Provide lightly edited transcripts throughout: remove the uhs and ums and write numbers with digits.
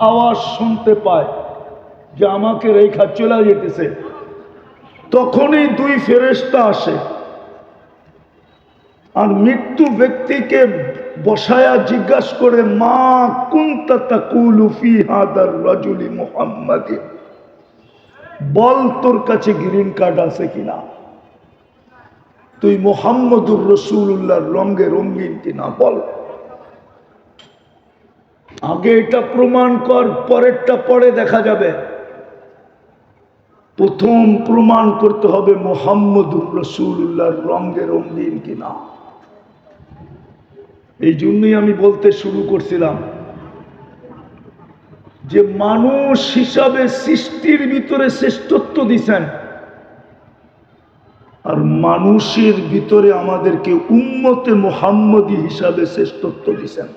আওয়াজ শুনতে পায় যে আমাকে রেখা চলে যেতেছে, তখনই দুই ফেরেশতা আসে আর মৃত্যু ব্যক্তিকে বসায়া জিজ্ঞাসা করে, মা কুনতা তাকুলু ফি হাদার রাজুলি মুহাম্মাদি, বল তোর কাছে গ্রিন কার্ড আছে কিনা, তুই মুহাম্মদুর রাসূলুল্লাহর রঙে রঙিন কিনা বল। আগে এটা প্রমাণ কর, পরেরটা পরে দেখা যাবে। প্রথম প্রমাণ করতে হবে মুহাম্মদুর রাসূলুল্লাহর রঙে রঙিন কিনা। এই জন্যই আমি বলতে শুরু করছিলাম যে মানুষ হিসাবে সৃষ্টির ভিতরে শ্রেষ্ঠত্ব দিছেন, আর মানুষের ভিতরে আমাদেরকে উম্মতে মুহাম্মদী হিসাবে শ্রেষ্ঠত্ব দিছেন।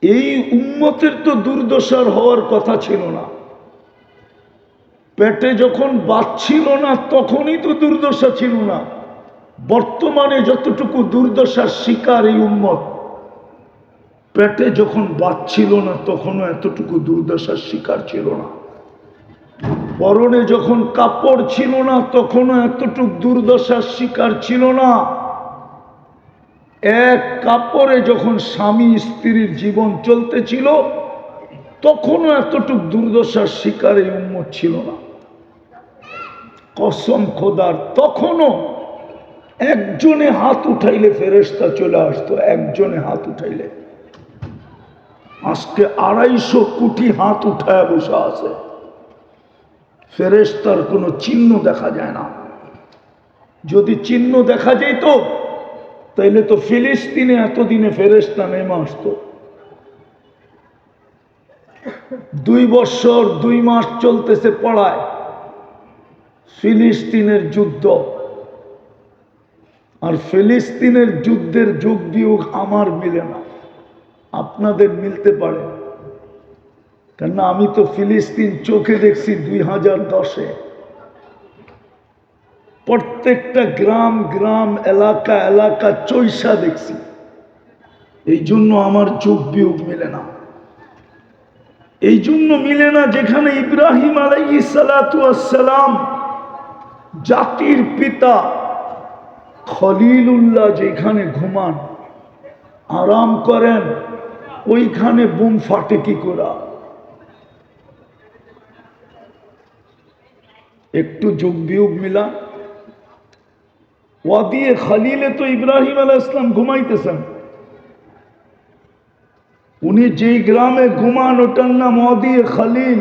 এই উম্মতের তো দুর্দশার হওয়ার কথা ছিল না। পেটে যখন বাচ্ছিল না তখনই তো দুর্দশা ছিল না। বর্তমানে যতটুকু দুর্দশার শিকার এই উম্মত, পেটে যখন বাচ্ছিল না তখনও এতটুকু দুর্দশার শিকার ছিল না। পরনে যখন কাপড় ছিল না তখনও এতটুকু দুর্দশার শিকার ছিল না। এক কাপড়ে যখন স্বামী স্ত্রীর জীবন চলতেছিল তখনও এতটুকু দুর্দশার শিকার এই উম্মত ছিল না। কসম খোদার, তখনও একজনে হাত উঠাইলে ফেরেশতা চলে আসতো, একজনে হাত উঠাইলে। আজকে 250 কোটি হাত উঠায় বসা আছে, ফেরেশতার কোনো চিহ্ন দেখা যায় না। যদি চিহ্ন দেখা যেত তাইলে তো ফিলিস্তিনে এতদিনে ফেরেশতা নেমে আসতো। 2 বছর 2 মাস চলতেছে পড়ায় ফিলিস্তিনের যুদ্ধ, আর ফিলিস্তিনের যুদ্ধের যোগ বিয়োগ আমার মিলে না, আপনাদের মিলতে পারে। কেননা আমি তো ফিলিস্তিন চোখে দেখছি 2010-এ। প্রত্যেকটা গ্রাম গ্রাম এলাকা এলাকা চৈসা দেখছি। এই জন্য আমার যোগ বিয়োগ মিলে না। এই জন্য মিলে না যেখানে ইব্রাহিম আলাইহিস সালাতু ওয়াস সালাম জাতির পিতা খলিলুল্লাহ যেখানে ঘুমান আরাম করেন, ওইখানে বোম ফাটে কি করা? একটু যোগ বিয়োগ মিলা। ওয়াদিয়ে খালিলে তো ইব্রাহিম আলাইহিস সালাম ঘুমাইতেছেন। উনি যেই গ্রামে ঘুমান ওটার নাম ওয়াদিয়ে খালিল।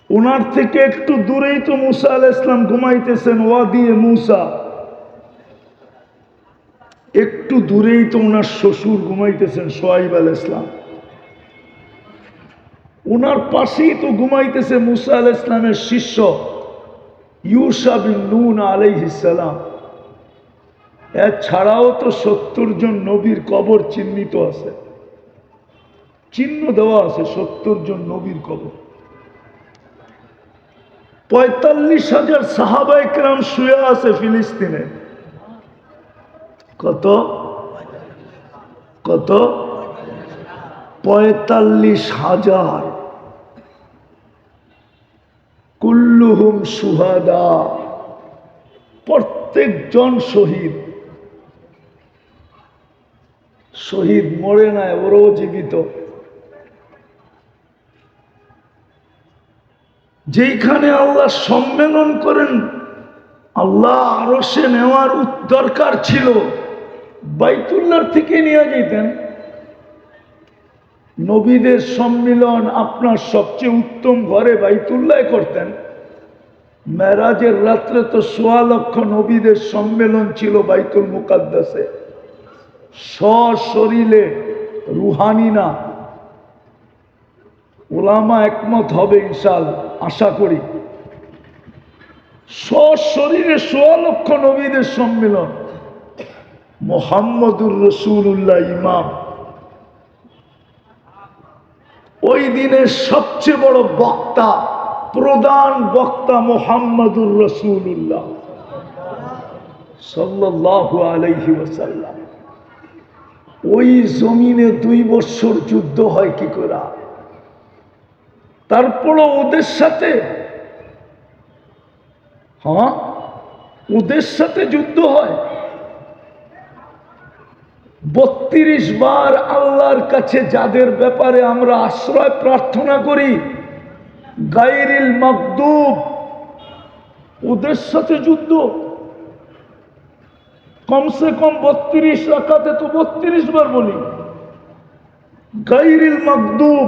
ওনার থেকে একটু দূরেই তো মুসা আলাইহিস সালাম ঘুমাইতেছেন, ওয়াদিয়ে মুসা। একটু দূরেই তো ওনার শ্বশুর ঘুমাইতেছেন, শুআয়ব আলাইহিস সালাম। ওনার পাশেই তো ঘুমাইতেছে মুসা আলাইহিস সালামের শিষ্য ইউশা বিন নুন আলাইহিস সালাম। এছাড়াও তো 70 জন নবীর কবর চিহ্নিত আছে, চিহ্ন দেওয়া আছে 70 জন নবীর কবর। 45,000 সাহাবায়ে কেরাম শুয়ে আছে ফিলিস্তিনে। কত কত 45,000। কুল্লুহুম শুহাদা, প্রত্যেকজন শহীদ। শহীদ মরে নাই, ওরাও জীবিত। যেখানে আল্লাহ সম্মেলন করেন, আল্লাহ আরশে নেওয়ার দরকার ছিল, বাইতুল্লাহর থেকে নিয়ে যেতেন। নবীদের সম্মিলন আপনার সবচেয়ে উত্তম ঘরে বাইতুল্লাহ করতেন। মেরাজের রাত্রে তো 1.25 লক্ষ নবীদের সম্মেলন ছিল বাইতুল মুকাদ্দাসে, সশরীরে, রুহানি না। উলামা একমত হবে ইনশাআল্লাহ, আশা করি। সশরীরে 1.25 লক্ষ নবীদের সম্মেলন, মুহাম্মদুর রাসূলুল্লাহ ইমাম। ওই দিনের সবচেয়ে বড় বক্তা, প্রধান বক্তা মুহাম্মদুর রাসূলুল্লাহ সাল্লাল্লাহু আলাইহি ওয়াসাল্লাম। ওই জমিনে 2 বছর যুদ্ধ হয় কি করে? তারপরও ওদের সাথে, হ্যাঁ, ওদের সাথে যুদ্ধ হয়। 32 বার আল্লাহর কাছে যাদের ব্যাপারে আমরা আশ্রয় প্রার্থনা করি, গায়রিল মাগদুব, ওদের সাথে যুদ্ধ। কমসে কম 32 রাকাতে তো 32 বার বলি গায়রিল মাগদুব,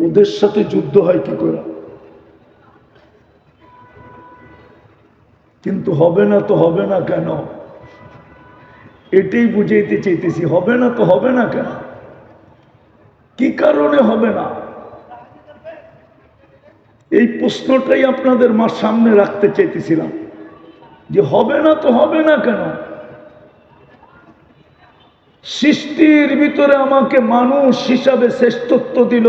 ওদের সাথে যুদ্ধ হয় কি করে? কিন্তু হবে না তো হবে না কেন? এটাই বুঝাইতে চাইতেছি, হবে না তো হবে না কেন? কি কারণে হবে না? এই প্রশ্নটাই আপনাদের সামনে রাখতে চাইতেছিলাম, যে হবে না তো হবে না কেন? সৃষ্টির ভিতরে আমাকে মানুষ হিসাবে শ্রেষ্ঠত্ব দিল,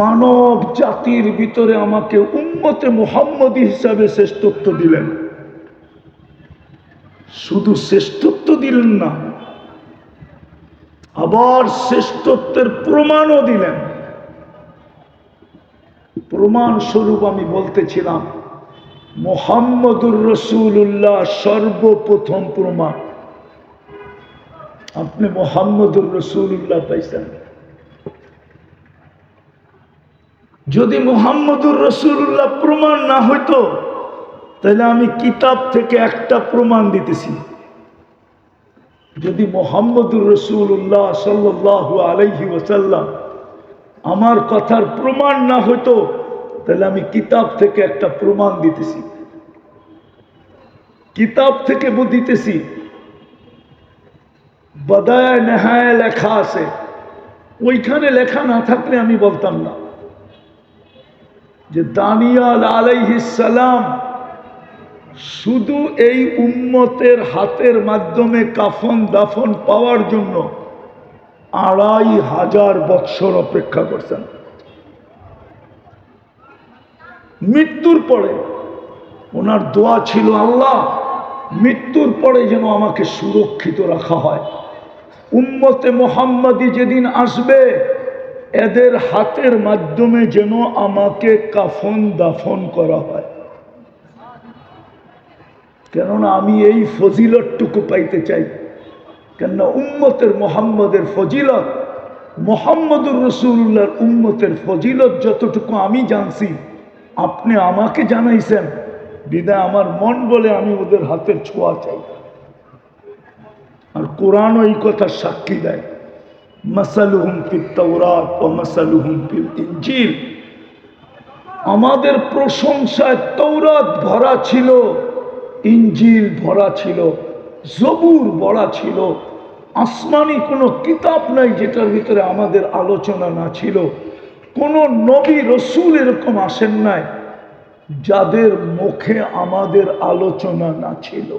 মানব জাতির ভিতরে আমাকে উম্মতে মুহাম্মদী হিসাবে শ্রেষ্ঠত্ব দিলেন। শুধু শ্রেষ্ঠত্ব দিলেন না, আবার শ্রেষ্ঠত্বের প্রমাণও দিলেন। প্রমাণ স্বরূপ আমি বলতেছিলাম, মুহাম্মদুর রাসূলুল্লাহ সর্বপ্রথম প্রমাণ। আপনি মুহাম্মদুর রাসূলুল্লাহ পাইছেন। যদি মুহাম্মদুর রাসূলুল্লাহ প্রমাণ না হইতো, তাহলে আমি কিতাব থেকে একটা প্রমাণ দিতেছি। যদি মুহাম্মদুর রাসূলুল্লাহ সাল্লাল্লাহু আলাইহি ওয়াসাল্লাম আমার কথার প্রমাণ না হইতো, তাহলে আমি কিতাব থেকে একটা প্রমাণ দিতেছি। কিতাব থেকে দিতেছি, বাদায়ে নেহায়ে লেখা আছে, ওইখানে লেখা না থাকলে আমি বলতাম না যে দানিয়াল আলাইহিস সালাম শুধু এই উম্মতের হাতের মাধ্যমে কাফন দাফন পাওয়ার জন্য 2500 বৎসর অপেক্ষা করছেন। মৃত্যুর পরে ওনার দোয়া ছিল, আল্লাহ মৃত্যুর পরে যেন আমাকে সুরক্ষিত রাখা হয়। উম্মতে মুহাম্মাদি যেদিন আসবে, এদের হাতের মাধ্যমে যেন আমাকে কাফন দাফন করা হয়। কেননা আমি এই ফজিলতটুকু পাইতে চাই। কেননা উম্মতের মুহাম্মদের ফজিলত, মুহাম্মদুর রাসূলুল্লাহর উম্মতের ফজিলত যতটুকু আমি জানছি, আপনি আমাকে জানাইছেন, বিদায় আমার মন বলে আমি ওদের হাতের ছোঁয়া চাই। আর কোরআনও এই কথা সাক্ষী দেয়, মাসালুহুম ফিত তাওরাত ওয়া মাসালুহুম ফিল ইনজিল। আমাদের প্রশংসায় তৌরাত ভরা ছিল, ইনজিল ভরা ছিল, জবুর ভরা ছিল। আসমানি কোনো কিতাব নাই যেটার ভিতরে আমাদের আলোচনা না ছিল। কোনো নবী রসুল এরকম আসেন নাই যাদের মুখে আমাদের আলোচনা না ছিল।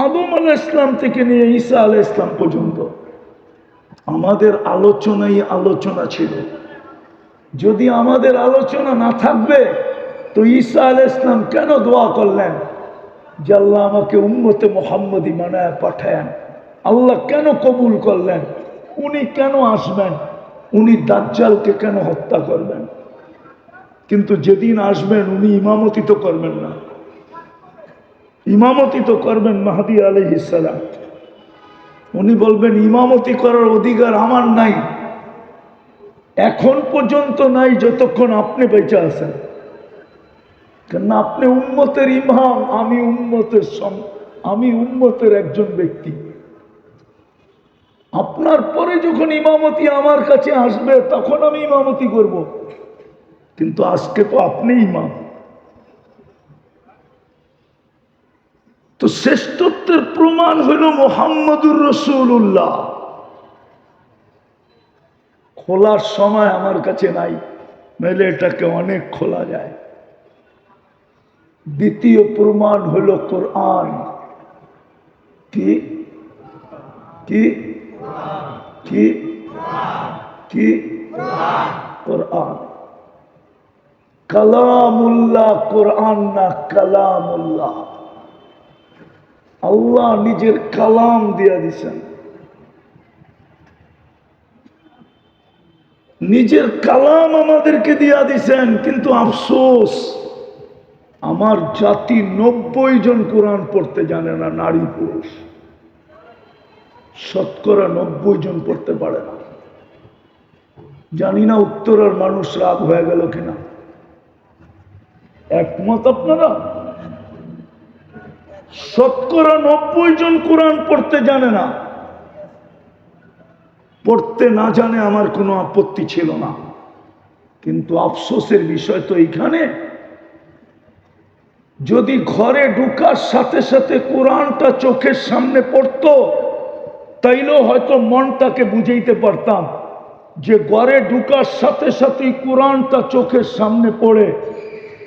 আদম আলাইহিস সালাম থেকে নিয়ে ঈসা আলাইহিস সালাম পর্যন্ত আমাদের আলোচনাই আলোচনা ছিল। যদি আমাদের আলোচনা না থাকবে, তো ঈসা আলাইহিস সালাম কেন দোয়া করলেন যে আল্লাহ আমাকে উম্মতে মুহাম্মদী বানায় পাঠায়েন? আল্লাহ কেন কবুল করলেন? উনি কেন আসবেন? উনি দাজ্জালকে কেন হত্যা করবেন? কিন্তু যেদিন আসবেন উনি ইমামতি তো করবেন না, ইমামতি তো করবেন মাহদী আলাইহিস সালাম। উনি বলবেন ইমামতি করার অধিকার আমার নাই, এখন পর্যন্ত নাই যতক্ষণ আপনি বেঁচে আছেন। কেননা আপনি উম্মতের ইমাম, আমি উম্মতের একজন ব্যক্তি। আপনার পরে যখন ইমামতি আমার কাছে আসবে তখন আমি ইমামতি করব, কিন্তু আজকে তো আপনি ইমাম। তো শ্রেষ্ঠত্বের প্রমাণ হইল মুহাম্মদুর রাসূলুল্লাহ। খোলার সময় আমার কাছে নাই, নইলে এটাকে অনেক খোলা যায়। দ্বিতীয় প্রমাণ হইল কোরআন। কি কি কি কি? কোরআন। কালামুল্লাহ কোরআন না কালামুল্লাহ। আল্লাহ নিজের কালাম দিয়া দিছেন, নিজের কালাম আমাদেরকে দিয়া দিছেন। কিন্তু আফসোস, আমার জাতি 90 জন কোরআন পড়তে জানে না, নারী পুরুষ শতকরা 90 জন পড়তে পারে না। জানি না উত্তরের মানুষ রাগ হয়ে গেল কিনা, একমত আপনারা? শতকরা 90 জন কোরআন পড়তে জানে না। পড়তে না জানে আমার কোনো আপত্তি ছিল না, কিন্তু আফসোসের বিষয় তো এইখানে, যদি ঘরে ঢুকার সাথে সাথে কোরআনটা চোখের সামনে পড়তো, তাইলেও হয়তো মনটাকে বুঝাইতে পারতাম যে ঘরে ঢুকার সাথে সাথেই কোরআনটা চোখের সামনে পড়ে।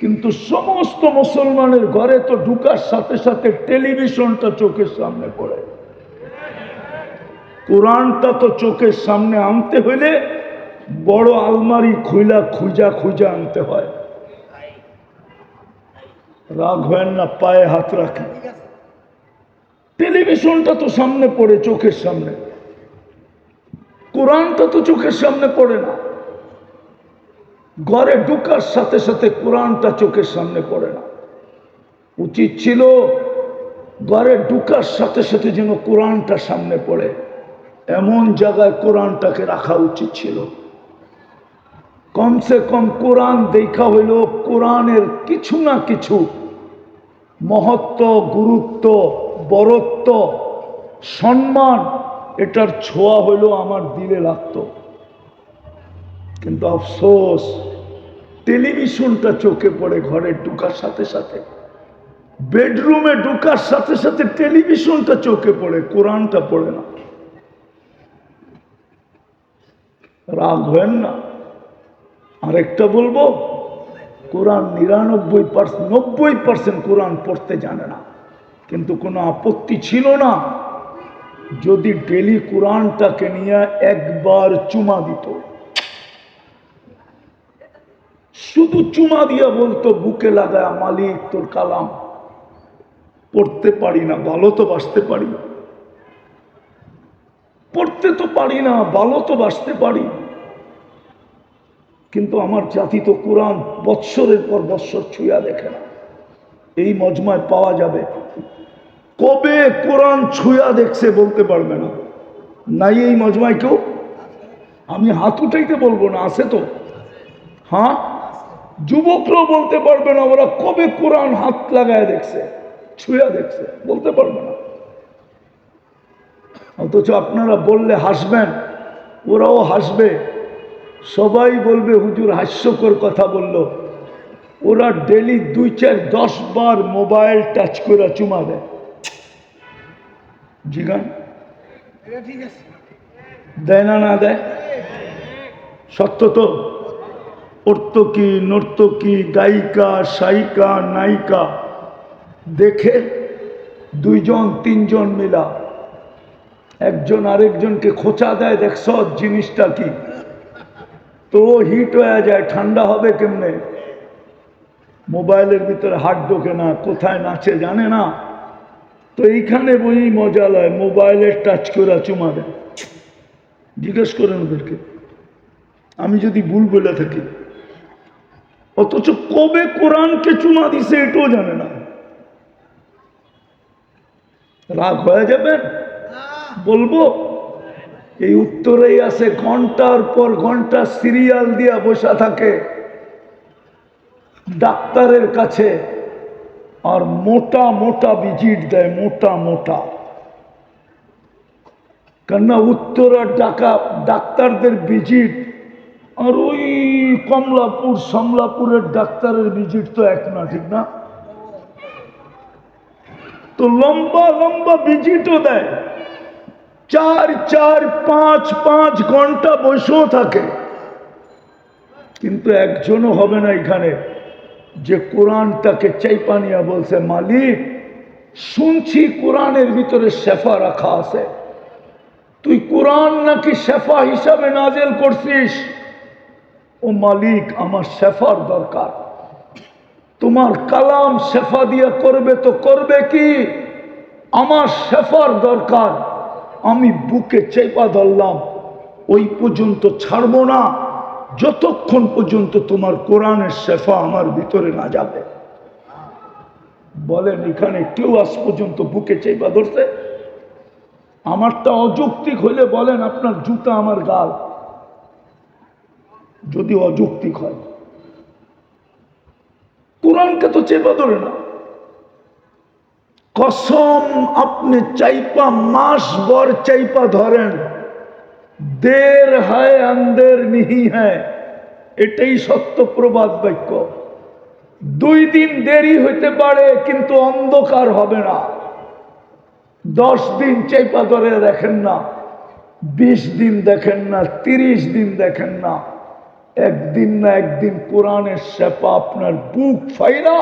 কিন্তু সমস্ত মুসলমানের ঘরে তো ঢুকার সাথে সাথে টেলিভিশনটা চোখের সামনে পড়ে। কোরআনটা তো চোখের সামনে আনতে হইলে বড় আলমারি খুইলা খুঁজা খুঁজা আনতে হয়। রাগ হয় না, পায়ে হাত রাখি। টেলিভিশনটা তো সামনে পড়ে চোখের সামনে, কোরআনটা তো চোখের সামনে পড়ে না। ঘরে ঢুকার সাথে সাথে কোরআনটা চোখের সামনে পড়ে না। উচিত ছিল ঘরে ঢুকার সাথে সাথে যেন কোরআনটা সামনে পড়ে, এমন জায়গায় কোরআনটাকে রাখা উচিত ছিল। কমসে কম কোরআন দেখা হইল কোরআনের কিছু না কিছু মহত্ব, গুরুত্ব, বরত্ব, সম্মান, এটার ছোঁয়া হইল আমার দিলে লাগতো। কিন্তু আফসোস, টেলিভিশনটা চোখে পড়ে ঘরে ঢুকার সাথে সাথে, বেডরুমে ঢুকার সাথে সাথে টেলিভিশনটা চোখে পড়ে, কোরআনটা পড়ে না। রাগ হয় না? আরেকটা বলবো, কোরআন 90% কোরআন পড়তে জানে না, কিন্তু কোনো আপত্তি ছিল না যদি ডেলি কোরআনটাকে নিয়ে একবার চুমা দিত। শুধু চুমা দিয়া বলতো বুকে লাগায়, মালিক তোর কালাম। পড়তে পারি না, ভালো তো বাসতে পারি। পড়তে তো পারি না, ভালো তো বাসতে পারি, কিন্তু আমার জাতি তো কোরআন বৎসরের পর বৎসর ছুঁয়া দেখে না। এই মজমায় পাওয়া যাবে কবে কোরআন ছুঁয়া দেখছে বলতে পারবে না। নাই এই মজমায় কেউ? আমি হাত উঠাইতে বলবো না, আছে তো? হ্যাঁ, যুবকরাও বলতে পারবে না ওরা কবে কোরআন হাত লাগায় দেখছে, ছুঁয়া দেখছে, বলতে পারবে না। অথচ আপনারা বললে হাসবেন, ওরাও হাসবে, সবাই বলবে হুজুর হাস্যকর কথা বলল। ওরা ডেলি 2, 4, 10 বার মোবাইল টাচ করে চুমা দেয়। জিগান দেয় না? না দেয়? সত্য তো? অর্তকি, নর্তকী, গায়িকা, সায়িকা, নায়িকা দেখে 2 জন 3 জন মিলা একজন আরেকজনকে খোঁচা দেয়, দেখছ জিনিসটা কি, তো হিট হয়ে যায়। ঠান্ডা হবে কেমনে? মোবাইলের ভিতরে হাত ঢোকে না, কোথায় নাচে জানে না, তো এইখানে বই মজা লয়, মোবাইলের টাচ করে চুমা দেয়। জিজ্ঞেস করেন ওদেরকে, আমি যদি ভুল বলে থাকি। অথচ কবে কোরআনকে চুমা দিছে এটাও জানে না। রাগ হয়ে যাবেন? বলবো এই উত্তরেই আছে, ঘন্টার পর ঘন্টা সিরিয়াল দিয়া বসা থাকে ডাক্তারের কাছে, আর মোটা মোটা ভিজিট দেয়, মোটা মোটা। কেননা উত্তরার ডাক্তারদের ভিজিট আর ওই কমলাপুর সমলাপুরের ডাক্তারের ভিজিট তো এক না, ঠিক না? তো লম্বা লম্বা ভিজিটও দেয়, 4, 4, 5 ঘন্টা বসেও থাকে, কিন্তু একজনও হবে না এখানে যে কোরআনটাকে চাইপা নিয়া বলছে, মালিক শুনছি কোরআনের ভিতরে শেফা রাখা আছে, তুই কোরআন নাকি শেফা হিসাবে নাজেল করছিস। ও মালিক, আমার শেফার দরকার, তোমার কালাম শেফা দিয়া করবে তো করবে কি? আমার শেফার দরকার, আমি বুকে চেপা ধরলাম, ওই পর্যন্ত ছাড়বো না যতক্ষণ পর্যন্ত তোমার কোরআনের শেফা আমার ভিতরে না যাবে। বলেন এখানে কেউ আজ পর্যন্ত বুকে চেপা ধরছে? আমারটা অযৌক্তিক হইলে বলেন আপনার জুতা আমার গাল, যদি অযৌক্তিক হয়। কোরআনকে তো চেপা ধরে না। কসম আপনি চাইপা মাস ভর চাইপা ধরেন, দের হয় আন্দের নিহি হ্যায়, এটাই সত্য প্রবাদ বাক্য। 2 দিন দেরি হইতে পারে কিন্তু অন্ধকার হবে না। 10 দিন চাইপা ধরে দেখেন না, 20 দিন দেখেন না, 30 দিন দেখেন না, একদিন না একদিন কোরআনের শেফা আপনার বুক ফাইরা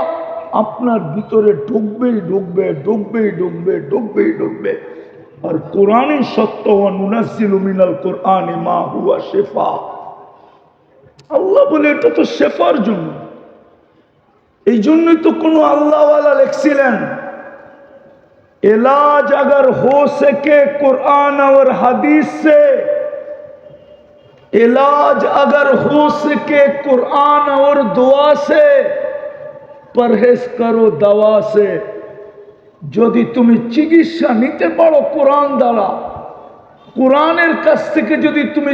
আপনার ভিতরে ঢুকবেই ঢুকবে, ঢুকবেই ঢুকবে, ঢুকবেই ঢুকবে। আর কোরআনই সত্য, নুনাজ্জিলু মিনাল কোরআনি মা হুয়া শিফা। আল্লাহ বলে এটা তো শেফার জন্য। এই জন্যই তো কোনো আল্লাহওয়ালা লিখছিলেন, इलाज अगर हो सके कुरान और हदीस से, इलाज अगर हो सके कुरान और दुआ से, परहेज करो दवा से। যদি তুমি চিকিৎসা নিতে পারো কোরআন দ্বারা, কোরআনের কাছ থেকে যদি তুমি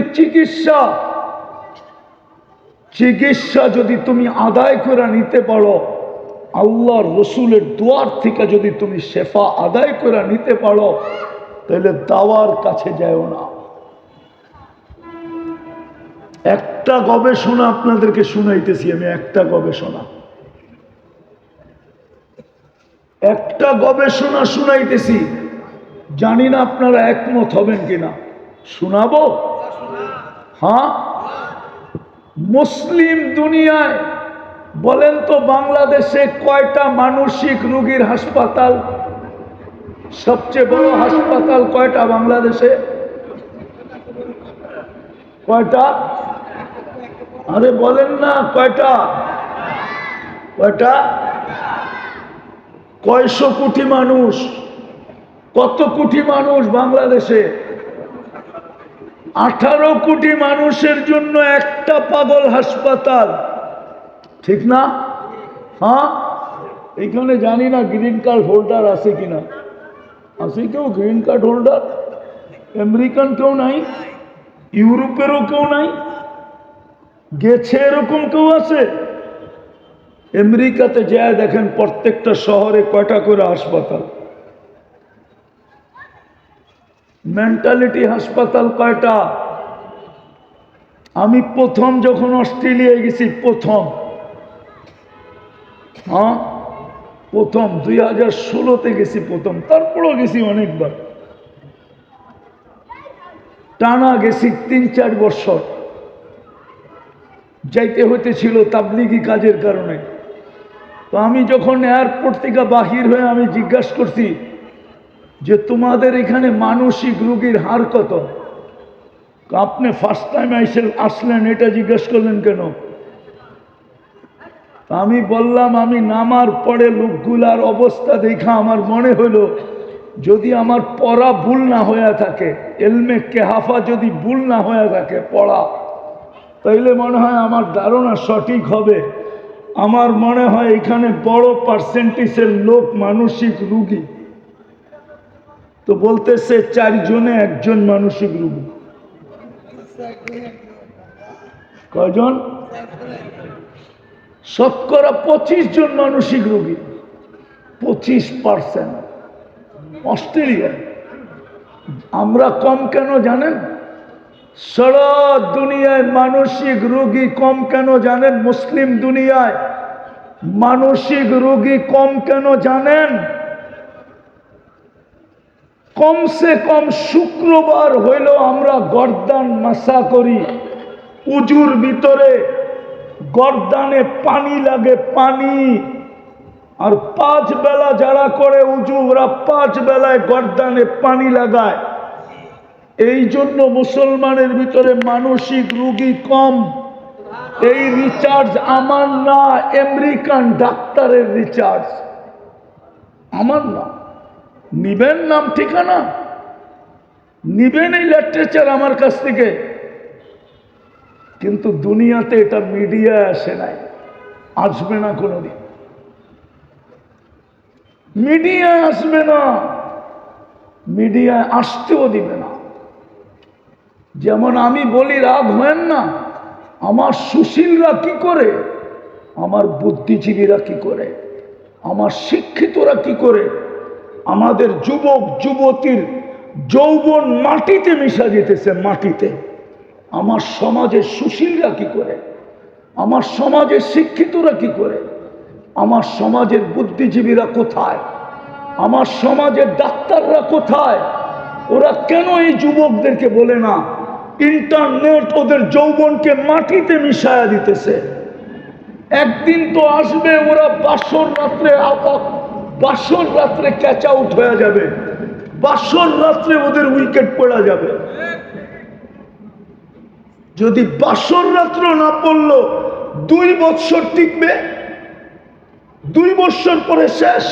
চিকিৎসা যদি তুমি আদায় করে নিতে পারো, আল্লাহর রসুলের দুয়ার থেকে যদি তুমি শেফা আদায় করে নিতে পারো, তাহলে দাওয়ার কাছে যাও না। একটা গবেষণা আপনাদেরকে শুনাইতেছি আমি, একটা গবেষণা শুনাইতেছি, জানি না আপনারা একমত হবেন কিনা। শোনাবো? হ্যাঁ। মুসলিম দুনিয়ায় বলেন তো বাংলাদেশে কয়টা মানসিক রোগীর হাসপাতাল? সবচেয়ে বড় হাসপাতাল কয়টা বাংলাদেশে? কয়টা? আরে বলেন না কয়টা? কয়শো কোটি মানুষ? কত কোটি মানুষ বাংলাদেশে? 18 কোটি মানুষের জন্য একটা পাগল হাসপাতাল, ঠিক না? হ্যাঁ। এইখানে জানি না গ্রিন কার্ড হোল্ডার আছে কিনা। আছে কেউ গ্রিন কার্ড হোল্ডার? আমেরিকান কেউ নাই, ইউরোপেরও কেউ নাই, গেছে এরকম কেউ আছে? আমেরিকাতে যায় দেখেন প্রত্যেকটা শহরে কয়টা করে হাসপাতাল। মেন্টালিটি হাসপাতাল কয়টা? আমি প্রথম যখন অস্ট্রেলিয়ায় গেছি, প্রথম 2016-তে গেছি প্রথম, তারপরও গেছি অনেকবার, টানা গেছি 3-4 বছর। যাইতে হইতেছিল তাবলিগি কাজের কারণে। তো আমি যখন এয়ারপোর্ট থেকে বাহির হয়ে আমি জিজ্ঞাসা করছি যে তোমাদের এখানে মানসিক রোগীর হার কত? আপনি ফার্স্ট টাইম আসলেন, এটা জিজ্ঞেস করলেন কেন? আমি বললাম আমি নামার পরে লোকগুলার অবস্থা দেখা আমার মনে হলো যদি আমার পড়া ভুল না হয়ে থাকে, এলমে কেহাফা যদি ভুল না হয়ে থাকে পড়া, তাইলে মনে হয় আমার ধারণা সঠিক হবে। আমার মনে হয় এখানে বড় পার্সেন্টেজের লোক মানসিক রোগী। তো বলতেছে 4 জনে 1 জন মানসিক রোগী। কয়জন? শতকরা 25 জন মানসিক রোগী, 25%। অস্ট্রেলিয়া আমরা কম কেন জানেন? সারা দুনিয়ায় মানসিক রোগী কম কেন জানেন? মুসলিম দুনিয়ায় মানসিক রোগী কম কেন জানেন? কমসে কম শুক্রবার হইল আমরা গর্দান মাসা করি, উজুর ভিতরে গর্দানে পানি লাগে, পানি। আর 5 বেলা যারা করে উজু, ওরা 5 বেলায় গর্দানে পানি লাগায়। এই জন্য মুসলমানের ভিতরে মানসিক রোগী কম। এই রিচার্জ আমার না, আমেরিকান ডাক্তারের রিচার্জ, আমার না। নিবেন নাম ঠিকানা, নিবেন এই লিটারেচার আমার কাছ থেকে, কিন্তু দুনিয়াতে এটা মিডিয়ায় আসে নাই, আসবে না কোনোদিন, মিডিয়ায় আসবে না, মিডিয়ায় আসতেও দিবে না। যেমন আমি বলি রাগ হয় না, আমার সুশীলরা কি করে, আমার বুদ্ধিজীবীরা কি করে, আমার শিক্ষিতরা কি করে, আমাদের যুবক যুবতীর যৌবন মাটিতে মিশা যেতেছে, মাটিতে। আমার সমাজের সুশীলরা কি করে, আমার সমাজের শিক্ষিতরা কি করে, আমার সমাজের বুদ্ধিজীবীরা কোথায়, আমার সমাজের ডাক্তাররা কোথায়? ওরা কেন এই যুবকদেরকে বলে না ইন্টারনেট ওদের যৌবনকে মাটিতে মিশায়া দিতেছে? একদিন তো আসবে ওরা বাসর রাত্রে ক্যাচ আউট হয়ে যাবে, বাসর রাত্রে ওদের উইকেট পড়া যাবে। যদি বাসর রাত্র না পড়লো 2 বছর টিকবে, 2 বছর পরে শেষ।